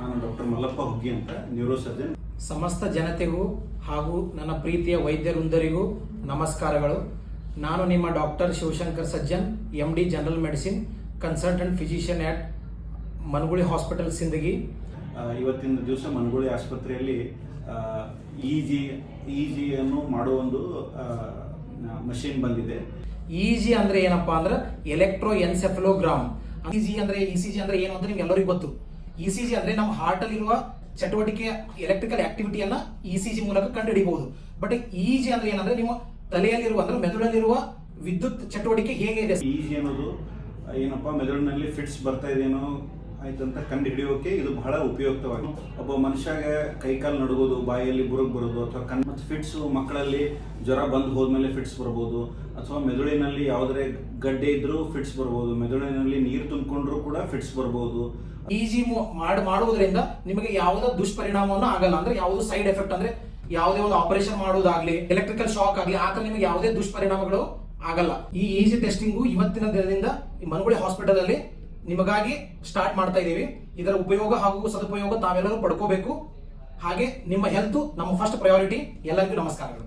ನಾನು ಡಾಕ್ಟರ್ ಮಲ್ಲಪ್ಪ ಹುಗ್ಗಿ ಅಂತ ನ್ಯೂರೋ ಸರ್ಜನ್. ಸಮಸ್ತ ಜನತೆಗೂ ಹಾಗೂ ನನ್ನ ಪ್ರೀತಿಯ ವೈದ್ಯರುಂದರಿಗೂ ನಮಸ್ಕಾರಗಳು. ನಾನು ನಿಮ್ಮ doctor Shivashankar Sajjan, MD general medicine, consultant physician at Managuli hospital Sindagi. ಇವತ್ತಿನ ದಿವಸ ಮನಗುಳಿ ಆಸ್ಪತ್ರೆಯಲ್ಲಿ ಇ.ಜಿ ಅನ್ನು ಮಾಡುವ ಒಂದು ಮಷೀನ್ ಬಂದಿದೆ. ಇ.ಜಿ ಅಂದ್ರೆ ಏನಪ್ಪಾ ಅಂದ್ರೆ ಎಲೆಕ್ಟ್ರೋ ಎನ್ಸೆಫಲೋಗ್ರಾಮ್. ಇ.ಜಿ ಅಂದ್ರೆ ಇ.ಸಿ.ಜಿ ಅಂದ್ರೆ ಏನು ಅಂತ ನಿಮ್ಗೆ ಎಲ್ಲರಿಗೂ ಗೊತ್ತು. ಇ.ಸಿ.ಜಿ ಅಂದ್ರೆ ನಮ್ಮ ಹಾರ್ಟ್ ಅಲ್ಲಿರುವ ಚಟುವಟಿಕೆ ಎಲೆಕ್ಟ್ರಿಕಲ್ ಆಕ್ಟಿವಿಟಿಯನ್ನ ಇ.ಸಿ.ಜಿ ಮೂಲಕ ಕಂಡುಹಿಡಿಯಬಹುದು. ಬಟ್ ಇ.ಜಿ ಅಂದ್ರೆ ಏನಂದ್ರೆ ನಿಮ್ಮ ತಲೆಯಲ್ಲಿರುವ ಅಂದ್ರೆ ಮೆದುಳಲ್ಲಿರುವ ವಿದ್ಯುತ್ ಚಟುವಟಿಕೆ ಹೇಗೆ ಇದೆ. ಇ.ಜಿ ಅನ್ನೋದು ಏನಪ್ಪಾ ಮೆದುಳಿನಲ್ಲಿ ಫಿಟ್ಸ್ ಬರ್ತಾ ಇದೆಯೇನೋ ಆಯ್ತಂತ ಕಂಡು ಹಿಡಿಯೋಕೆ ಇದು ಬಹಳ ಉಪಯುಕ್ತವಾಗಿ. ಒಬ್ಬ ಮನುಷ್ಯಗೆ ಕೈಕಾಲು ನಡುಗೋದು, ಬಾಯಲ್ಲಿ ಬುರುಗ್ ಬರೋದು ಅಥವಾ ಕಣ್ಣು ಮತ್ತು ಫಿಟ್ಸ್, ಮಕ್ಕಳಲ್ಲಿ ಜ್ವರ ಬಂದು ಹೋದ್ಮೇಲೆ ಫಿಟ್ಸ್ ಬರ್ಬೋದು, ಅಥವಾ ಮೆದುಳಿನಲ್ಲಿ ಯಾವುದೇ ಗಡ್ಡೆ ಇದ್ರೂ ಫಿಟ್ಸ್ ಬರ್ಬೋದು, ಮೆದುಳಿನಲ್ಲಿ ನೀರು ತುಂಬಿಕೊಂಡ್ರೂ ಕೂಡ ಫಿಟ್ಸ್ ಬರ್ಬೋದು. ಇ.ಜಿ ಮಾಡುವುದರಿಂದ ನಿಮಗೆ ಯಾವುದೇ ದುಷ್ಪರಿಣಾಮವನ್ನು ಆಗಲ್ಲ. ಅಂದ್ರೆ ಯಾವುದು ಸೈಡ್ ಎಫೆಕ್ಟ್ ಅಂದ್ರೆ ಯಾವುದೇ ಒಂದು ಆಪರೇಷನ್ ಮಾಡುವುದಾಗ್ಲಿ, ಎಲೆಕ್ಟ್ರಿಕಲ್ ಶಾಕ್ ಆಗ್ಲಿ, ಆತರ ನಿಮಗೆ ಯಾವುದೇ ದುಷ್ಪರಿಣಾಮಗಳು ಆಗಲ್ಲ. ಈ ಇ.ಜಿ ಟೆಸ್ಟಿಂಗು ಇವತ್ತಿನ ದಿನದಿಂದ ಮನಗುಳಿ ಹಾಸ್ಪಿಟಲ್ ಅಲ್ಲಿ ನಿಮಗಾಗಿ ಸ್ಟಾರ್ಟ್ ಮಾಡ್ತಾ ಇದೀವಿ. ಇದರ ಉಪಯೋಗ ಹಾಗೂ ಸದುಪಯೋಗ ತಾವೆಲ್ಲರೂ ಪಡ್ಕೋಬೇಕು. ಹಾಗೆ ನಿಮ್ಮ ಹೆಲ್ತ್ ನಮ್ಮ ಫಸ್ಟ್ ಪ್ರಯಾರಿಟಿ. ಎಲ್ಲರಿಗೂ ನಮಸ್ಕಾರಗಳು.